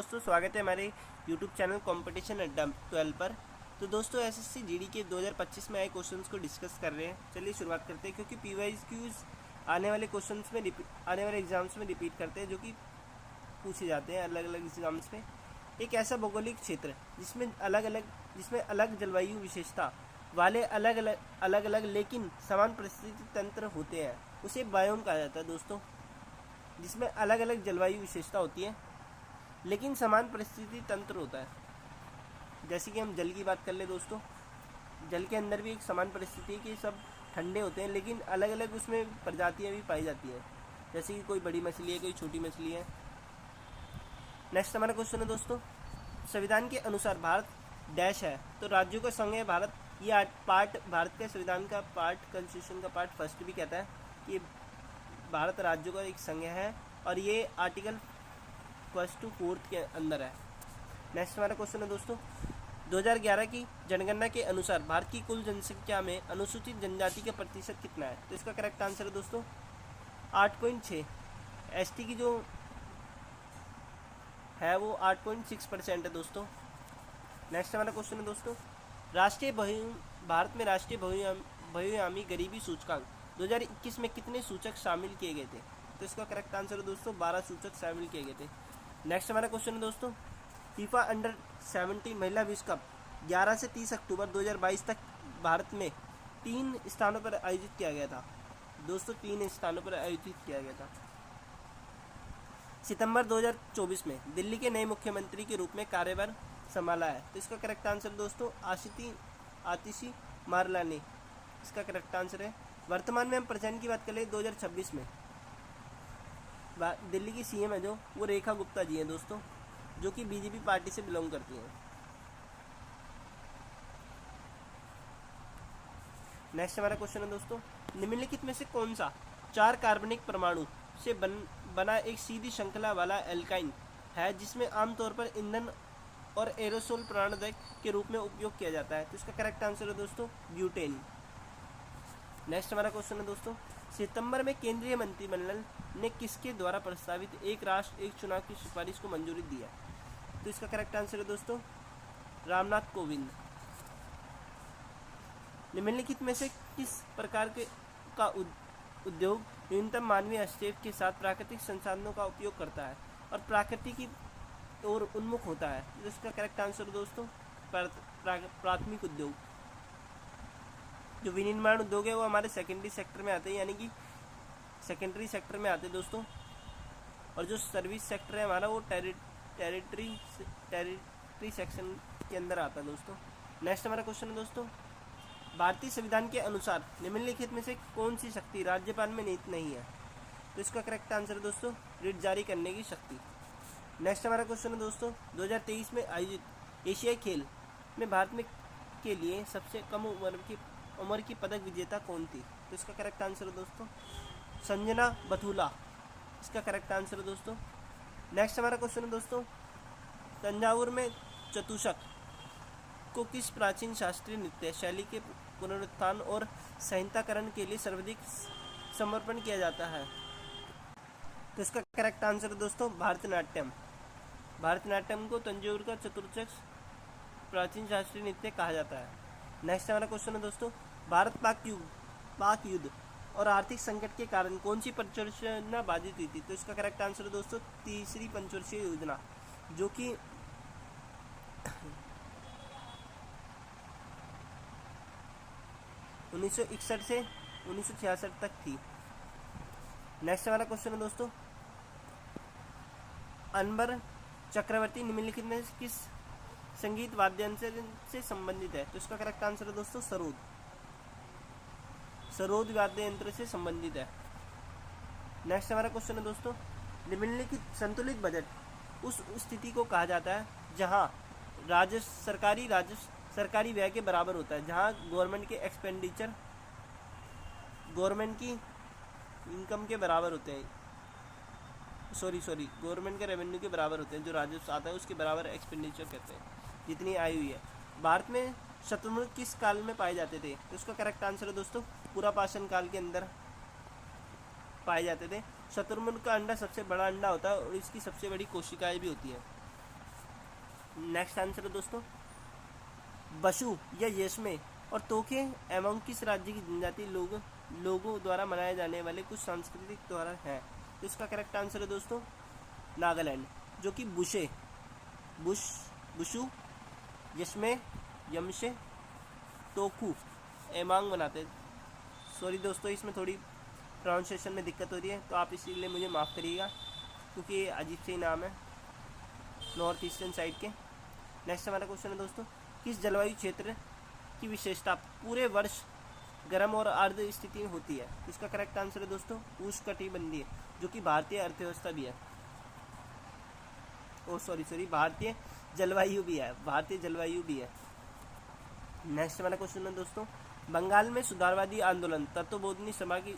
दोस्तों स्वागत है हमारे YouTube चैनल कंपटीशन अड्डा 12 पर। तो दोस्तों एसएससी जीडी के 2025 में आए क्वेश्चंस को डिस्कस कर रहे हैं। चलिए शुरुआत करते हैं, क्योंकि पीवाईक्यूज आने वाले क्वेश्चंस में आने वाले एग्जाम्स में रिपीट करते हैं, जो कि पूछे जाते हैं अलग अलग एग्जाम्स में। एक ऐसा भौगोलिक क्षेत्र जिसमें अलग जलवायु विशेषता वाले अलग अलग लेकिन समान परिस्थिति तंत्र होते हैं, उसे बायोम कहा जाता है दोस्तों। जिसमें अलग अलग जलवायु विशेषता होती है लेकिन समान परिस्थिति तंत्र होता है। जैसे कि हम जल की बात कर ले दोस्तों, जल के अंदर भी एक समान परिस्थिति है कि सब ठंडे होते हैं, लेकिन अलग अलग उसमें प्रजातियां भी पाई जाती हैं। जैसे कि कोई बड़ी मछली है, कोई छोटी मछली है। नेक्स्ट हमारा क्वेश्चन है दोस्तों, संविधान के अनुसार भारत डैश है, तो राज्यों का संघ है भारत। ये पार्ट भारत के संविधान का पार्ट, कॉन्स्टिट्यूशन का पार्ट फर्स्ट भी कहता है कि भारत राज्यों का एक संघ है, और ये आर्टिकल 1 to 4 के अंदर है। नेक्स्ट हमारा क्वेश्चन है दोस्तों, 2011 की जनगणना के अनुसार भारत की कुल जनसंख्या में अनुसूचित जनजाति का प्रतिशत कितना है? तो इसका करेक्ट आंसर है दोस्तों 8.6। एसटी की जो है वो 8.6% है दोस्तों। नेक्स्ट हमारा क्वेश्चन है दोस्तों, भारत में राष्ट्रीय बहुआयामी गरीबी सूचकांक 2021 में कितने सूचक शामिल किए गए थे? तो इसका करेक्ट आंसर है दोस्तों 12 सूचक शामिल किए गए थे। नेक्स्ट हमारा क्वेश्चन है दोस्तों, फीफा अंडर 17 महिला विश्व कप 11 से 30 अक्टूबर 2022 तक भारत में 3 स्थानों पर आयोजित किया गया था दोस्तों। 3 स्थानों पर आयोजित किया गया था। सितंबर 2024 में दिल्ली के नए मुख्यमंत्री के रूप में कार्यभार संभाला है। तो इसका करेक्ट आंसर दोस्तों आतिशी मारलानी इसका करेक्ट आंसर है। वर्तमान में हम प्रेजेंट की बात करें 2026 में दिल्ली की सीएम है जो वो रेखा गुप्ता जी हैं दोस्तों, जो कि बीजेपी पार्टी से बिलोंग करती हैं। नेक्स्ट हमारा क्वेश्चन है दोस्तों, निम्नलिखित में से कौन सा 4 कार्बनिक परमाणु से बना एक सीधी श्रृंखला वाला एल्काइन है जिसमें आमतौर पर ईंधन और एरोसोल प्राणवायु के रूप में उपयोग किया जाता है? तो इसका करेक्ट आंसर है दोस्तों ब्यूटेन। नेक्स्ट हमारा क्वेश्चन है दोस्तों, सितंबर में केंद्रीय मंत्रिमंडल ने किसके द्वारा प्रस्तावित एक राष्ट्र एक चुनाव की सिफारिश को मंजूरी दी है? तो इसका करेक्ट आंसर है दोस्तों रामनाथ कोविंद। निम्नलिखित में से किस प्रकार का उद्योग न्यूनतम मानवीय हस्तक्षेप के साथ प्राकृतिक संसाधनों का उपयोग करता है और प्रकृति की ओर उन्मुख होता है? तो इसका करेक्ट आंसर है दोस्तों प्राथमिक उद्योग। जो विनिर्माण उद्योग है वो हमारे सेकेंडरी सेक्टर में आते हैं, यानी कि सेकेंडरी सेक्टर में आते हैं दोस्तों। और जो सर्विस सेक्टर है हमारा वो टेरिटरी सेक्शन के अंदर आता है दोस्तों। नेक्स्ट हमारा क्वेश्चन है दोस्तों, भारतीय संविधान के अनुसार निम्नलिखित में से कौन सी शक्ति राज्यपाल में निहित नहीं है? तो इसका करेक्ट आंसर है दोस्तों रिट जारी करने की शक्ति। नेक्स्ट हमारा क्वेश्चन है दोस्तों, 2023 में आयोजित एशियाई खेल में भारत में के लिए सबसे कम उम्र की पदक विजेता कौन थी? तो इसका करेक्ट आंसर है दोस्तों संजना बथुला इसका करेक्ट आंसर है दोस्तों। नेक्स्ट हमारा क्वेश्चन है दोस्तों, तंजावुर में चतुष्क को किस प्राचीन शास्त्रीय नृत्य शैली के पुनरुत्थान और संहिताकरण के लिए सर्वाधिक समर्पण किया जाता है? तो इसका करेक्ट आंसर है दोस्तों भारतनाट्यम। भारतनाट्यम को तंजावुर का चतुर्चक प्राचीन शास्त्रीय नृत्य कहा जाता है। नेक्स्ट हमारा क्वेश्चन है दोस्तों, भारत पाक युद्ध और आर्थिक संकट के कारण कौन सी परियोजना बाधित हुई थी? तो इसका करेक्ट आंसर है दोस्तों तीसरी पंचवर्षीय योजना, जो कि 1961 से 1966 तक थी। नेक्स्ट हमारा क्वेश्चन है दोस्तों, अनबर चक्रवर्ती निम्नलिखित में किस संगीत वाद्ययंत्र से संबंधित है? तो इसका करेक्ट आंसर है दोस्तों सरोद वाद्य यंत्र से संबंधित है। नेक्स्ट हमारा क्वेश्चन है दोस्तों, निम्नलिखित संतुलित बजट उस स्थिति को कहा जाता है जहां सरकारी व्यय के बराबर होता है, जहां गवर्नमेंट के एक्सपेंडिचर गवर्नमेंट की इनकम के बराबर होते हैं। गवर्नमेंट के रेवेन्यू के बराबर होते हैं। जो राजस्व आता है उसके बराबर एक्सपेंडिचर कहते हैं, जितनी आई हुई है। भारत में शतुर्मुर्ग किस काल में पाए जाते थे? तो इसका करेक्ट आंसर है दोस्तों पुरापाषाण काल के अंदर पाए जाते थे। शतुर्मुर्ग का अंडा सबसे बड़ा अंडा होता है और इसकी सबसे बड़ी कोशिकाएं भी होती हैं। नेक्स्ट आंसर है दोस्तों बशु या यशमे और तोके एवं किस राज्य की जनजाति लोगों द्वारा मनाए जाने वाले कुछ सांस्कृतिक त्योहार हैं। तो इसका करेक्ट आंसर है दोस्तों नागालैंड, जो कि बुशु, यशमे, यमशे, तोकू, एमांग मनाते हैं। सॉरी दोस्तों, इसमें थोड़ी प्रोनाउंसिएशन में दिक्कत हो रही है, तो आप इसीलिए मुझे माफ़ करिएगा, क्योंकि ये अजीब से ही नाम है नॉर्थ ईस्टर्न साइड के। नेक्स्ट हमारा क्वेश्चन है दोस्तों किस जलवायु क्षेत्र की विशेषता पूरे वर्ष गर्म और आर्द्र स्थिति में होती है। इसका करेक्ट आंसर है दोस्तों उष्णकटिबंधीय, जो कि भारतीय अर्थव्यवस्था भी है। भारतीय जलवायु भी है। नेक्स्ट हमारा क्वेश्चन है दोस्तों बंगाल में सुधारवादी आंदोलन तत्वबोधिनी सभा की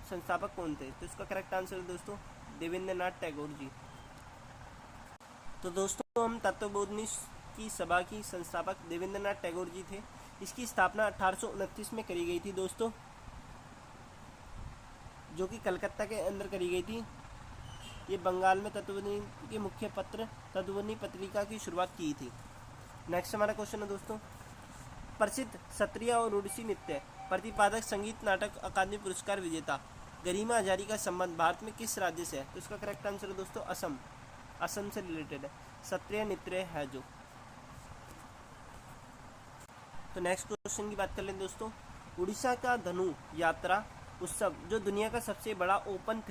संस्थापक कौन थे। तो इसका करेक्ट आंसर है दोस्तों देवेंद्रनाथ टैगोर जी। तो दोस्तों हम तत्वबोधिनी की सभा की संस्थापक देवेंद्रनाथ टैगोर जी थे। इसकी स्थापना 1829 में करी गई थी दोस्तों, जो कि कलकत्ता के अंदर करी गई थी। ये बंगाल में तत्वबोधिनी के मुख्य पत्र तत्वबोधिनी पत्रिका की शुरुआत की थी। नेक्स्ट हमारा क्वेश्चन है दोस्तों प्रसिद्ध क्षत्रिय और ओडिसी नृत्य प्रतिपादक संगीत नाटक अकादमी पुरस्कार विजेता गरिमा हजारी का संबंध भारत में किस राज्य से है। तो इसका करेक्ट आंसर है दोस्तों असम से रिलेटेड है, क्षत्रिय नृत्य है जो। तो नेक्स्ट क्वेश्चन की बात कर लें दोस्तों उड़ीसा का धनु यात्रा उत्सव जो दुनिया का सबसे बड़ा ओपन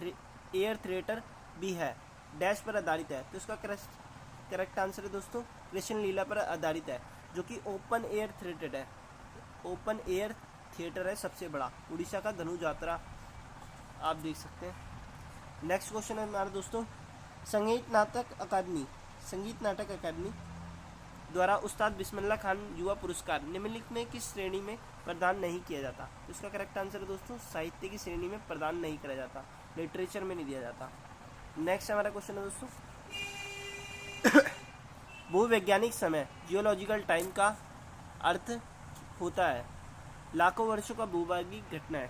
एयर थिएटर भी है डैश पर आधारित है। तो इसका करेक्ट आंसर है दोस्तों कृष्ण लीला पर आधारित है, जो कि ओपन एयर थिएटर है सबसे बड़ा। उड़ीसा का धनु यात्रा आप देख सकते हैं। नेक्स्ट क्वेश्चन है हमारा दोस्तों संगीत नाटक अकादमी द्वारा उस्ताद बिस्मिल्लाह खान युवा पुरस्कार निम्नलिखित में किस श्रेणी में प्रदान नहीं किया जाता। तो इसका करेक्ट आंसर है दोस्तों साहित्य की श्रेणी में प्रदान नहीं किया जाता, लिटरेचर में नहीं दिया जाता। नेक्स्ट हमारा क्वेश्चन है दोस्तों भूवैज्ञानिक समय जियोलॉजिकल टाइम का अर्थ होता है लाखों वर्षों का भूभागिक घटनाएं,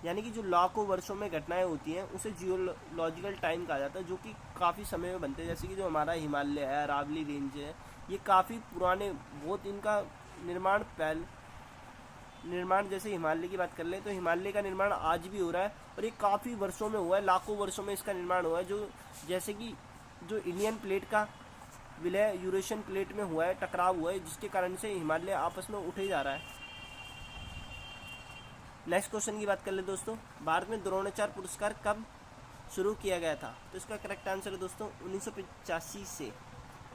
यानी कि जो लाखों वर्षों में घटनाएं होती हैं उसे जियोलॉजिकल टाइम कहा जाता है, जो कि काफ़ी समय में बनते हैं। जैसे कि जो हमारा हिमालय है, अरावली रेंज है, ये काफ़ी पुराने बहुत इनका निर्माण जैसे हिमालय की बात कर लें तो हिमालय का निर्माण आज भी हो रहा है और ये काफ़ी वर्षों में हुआ है, लाखों वर्षों में इसका निर्माण हुआ है। जो जैसे कि जो इंडियन प्लेट का विलय यूरेशियन प्लेट में हुआ है, टकराव हुआ है, जिसके कारण से हिमालय आपस में उठे जा रहा है। नेक्स्ट क्वेश्चन की बात कर ले दोस्तों भारत में द्रोणाचार्य पुरस्कार कब शुरू किया गया था। तो इसका करेक्ट आंसर है दोस्तों 1985 से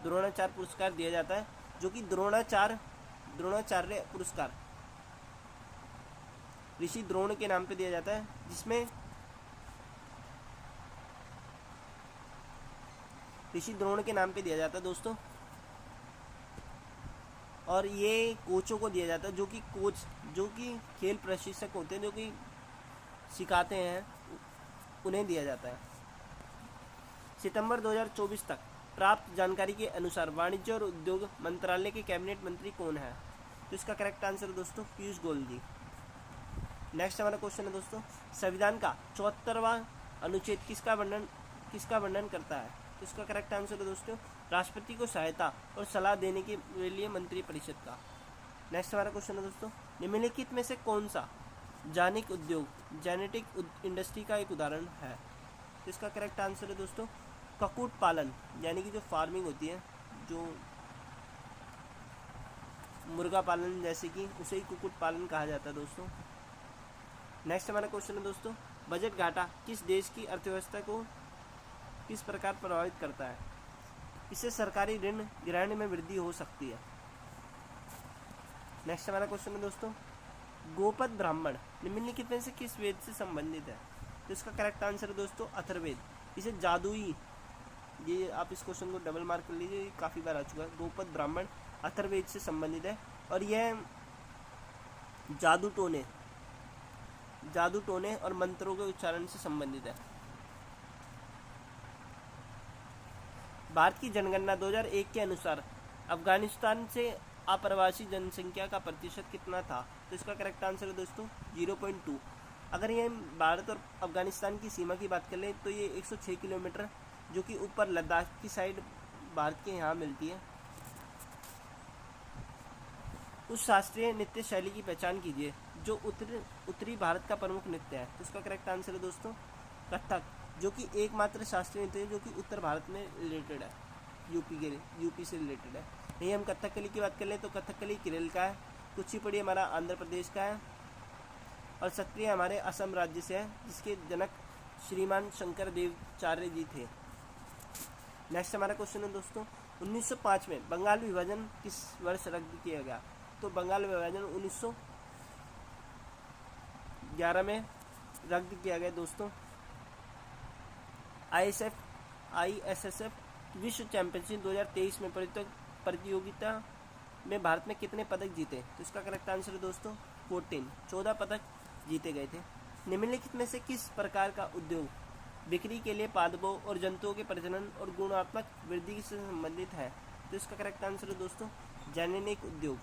द्रोणाचार्य पुरस्कार दिया जाता है, जो कि द्रोणाचार्य पुरस्कार ऋषि द्रोण के नाम पे दिया जाता है, जिसमें ऋषि द्रोण के नाम पे दिया जाता है दोस्तों। और ये कोचों को दिया जाता है, जो कि खेल प्रशिक्षक होते हैं, जो कि सिखाते हैं, उन्हें दिया जाता है। सितंबर 2024 तक प्राप्त जानकारी के अनुसार वाणिज्य और उद्योग मंत्रालय के कैबिनेट मंत्री कौन है। तो इसका करेक्ट आंसर है दोस्तों पीयूष गोयल जी। नेक्स्ट हमारा क्वेश्चन है दोस्तों संविधान का 74वां अनुच्छेद किसका वर्णन करता है। तो इसका करेक्ट आंसर है दोस्तों राष्ट्रपति को सहायता और सलाह देने के लिए मंत्रिपरिषद का। नेक्स्ट हमारा क्वेश्चन है दोस्तों निम्नलिखित में से कौन सा जेनेटिक इंडस्ट्री का एक उदाहरण है। तो इसका करेक्ट आंसर है दोस्तों कुक्कुट पालन, यानी कि जो फार्मिंग होती है, जो मुर्गा पालन जैसे कि उसे ही कुक्कुट पालन कहा जाता है दोस्तों। नेक्स्ट हमारा क्वेश्चन है दोस्तों बजट घाटा किस देश की अर्थव्यवस्था को किस प्रकार प्रभावित करता है। इससे सरकारी ऋण ग्रहण में वृद्धि हो सकती है। नेक्स्ट हमारा क्वेश्चन है दोस्तों गोपद ब्राह्मण निम्नलिखित में से किस वेद से संबंधित है। तो इसका करेक्ट आंसर है दोस्तों अथर्ववेद। इसे जादुई, ये आप इस क्वेश्चन को डबल मार्क कर लीजिए, ये काफ़ी बार आ चुका है। गोपद ब्राह्मण अथर्ववेद से संबंधित है और यह जादू टोने और मंत्रों के उच्चारण से संबंधित है। भारत की जनगणना 2001 के अनुसार अफगानिस्तान से अप्रवासी जनसंख्या का प्रतिशत कितना था। तो इसका करेक्ट आंसर है दोस्तों 0.2। अगर ये भारत और अफगानिस्तान की सीमा की बात कर लें तो ये 106 किलोमीटर जो कि ऊपर लद्दाख की साइड भारत के यहाँ मिलती है। उस शास्त्रीय नृत्य शैली की पहचान कीजिए जो उत्तरी भारत का प्रमुख नृत्य है। तो इसका करेक्ट आंसर है दोस्तों कथक, जो कि एकमात्र शास्त्रीय नृत्य है जो कि उत्तर भारत में रिलेटेड है, यूपी से रिलेटेड है। नहीं, हम कथकली की बात कर लें तो कथकली केरल का है, कुचिपुड़ी हमारा आंध्र प्रदेश का है और सत्रिय हमारे असम राज्य से है, जिसके जनक श्रीमान शंकर देवाचार्य जी थे। नेक्स्ट हमारा क्वेश्चन है दोस्तों 1905 में बंगाल विभाजन किस वर्ष रद्द किया गया? तो बंगाल विभाजन 1911 में रद्द किया गया दोस्तों। ISSF विश्व चैंपियनशिप 2023 में प्रतियोगिता में भारत में कितने पदक जीते? तो इसका करेक्ट आंसर है दोस्तों 14 पदक जीते गए थे। निम्नलिखित में से किस प्रकार का उद्योग बिक्री के लिए पादपों और जंतुओं के प्रजनन और गुणात्मक वृद्धि से संबंधित है? तो इसका करेक्ट आंसर है दोस्तों जेनेटिक उद्योग।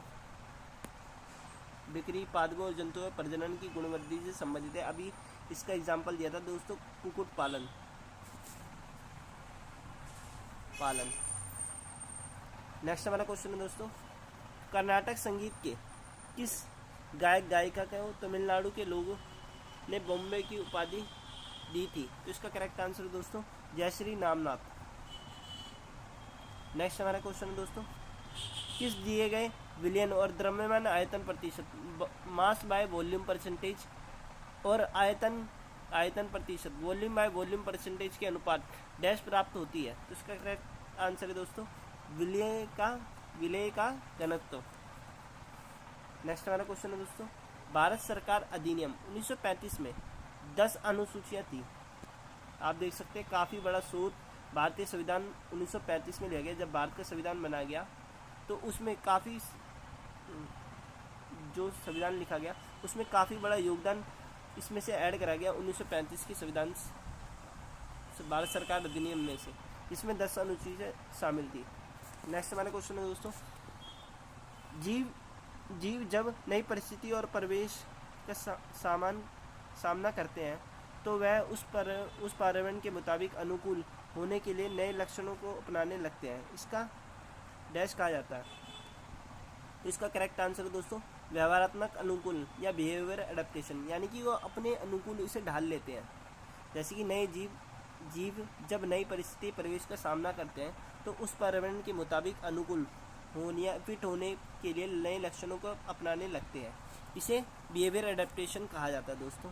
बिक्री पादपों और जंतुओं के प्रजनन की गुणवृद्धि से संबंधित है। अभी इसका एग्जाम्पल दिया था दोस्तों कुक्कुट पालन। नेक्स्ट हमारा क्वेश्चन है दोस्तों कर्नाटक संगीत के किस गायक गायिका को तमिलनाडु के लोगों ने बॉम्बे की उपाधि दी थी? तो इसका करेक्ट आंसर है दोस्तों जयश्री नामनाथ। नेक्स्ट हमारा क्वेश्चन है दोस्तों किस दिए गए विलयन और द्रव्यमान आयतन प्रतिशत मास बाय वॉल्यूम परसेंटेज और आयतन प्रतिशत वॉल्यूम बाय वॉल्यूम परसेंटेज के अनुपात डैश प्राप्त होती है? तो इसका करेक्ट आंसर है दोस्तों विलय का घनत्व। नेक्स्ट हमारा क्वेश्चन है दोस्तों भारत सरकार अधिनियम 1935 में 10 अनुसूचियाँ थी। आप देख सकते हैं काफ़ी बड़ा शोध भारतीय संविधान 1935 में लिया गया। जब भारत का संविधान बनाया गया तो उसमें काफ़ी जो संविधान लिखा गया उसमें काफ़ी बड़ा योगदान इसमें से ऐड करा गया 1935 के संविधान भारत सरकार अधिनियम में से, इसमें 10 अनुसूचियाँ शामिल थी। नेक्स्ट हमारा क्वेश्चन है दोस्तों जीव जब नई परिस्थिति और परिवेश का सामना करते हैं तो वह उस पर्यावरण के मुताबिक अनुकूल होने के लिए नए लक्षणों को अपनाने लगते हैं। इसका डैश कहा जाता है। तो इसका करेक्ट आंसर है दोस्तों व्यवहारात्मक अनुकूल या बिहेवियर एडेप्टेशन, यानी कि वो अपने अनुकूल इसे ढाल लेते हैं। जैसे कि नए जीव जब नई परिस्थिति परिवेश का सामना करते हैं तो उस पर्यावरण के मुताबिक अनुकूल होने या फिट होने के लिए नए लक्षणों को अपनाने लगते हैं। इसे बिहेवियर एडेप्टेशन कहा जाता है दोस्तों।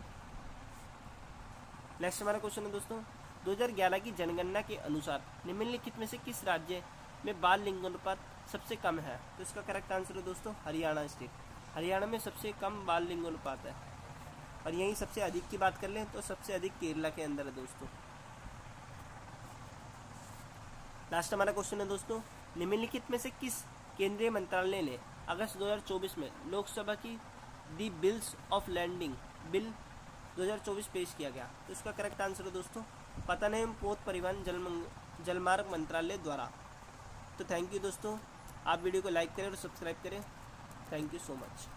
नेक्स्ट हमारा क्वेश्चन है दोस्तों 2011 की जनगणना के अनुसार निम्नलिखित में से किस राज्य में बाल लिंगानुपात सबसे कम है? तो इसका करेक्ट आंसर है दोस्तों हरियाणा स्टेट। हरियाणा में सबसे कम बाल लिंगानुपात है। और यहीं सबसे अधिक की बात कर लें तो सबसे अधिक केरला के अंदर है दोस्तों। लास्ट हमारा क्वेश्चन है दोस्तों निम्नलिखित में से किस केंद्रीय मंत्रालय ने अगस्त 2024 में लोकसभा की दी बिल्स ऑफ लैंडिंग बिल 2024 पेश किया गया? तो इसका करेक्ट आंसर है दोस्तों पतन एवं पोत परिवहन जलमार्ग मंत्रालय द्वारा। तो थैंक यू दोस्तों, आप वीडियो को लाइक करें और सब्सक्राइब करें। Thank you so much.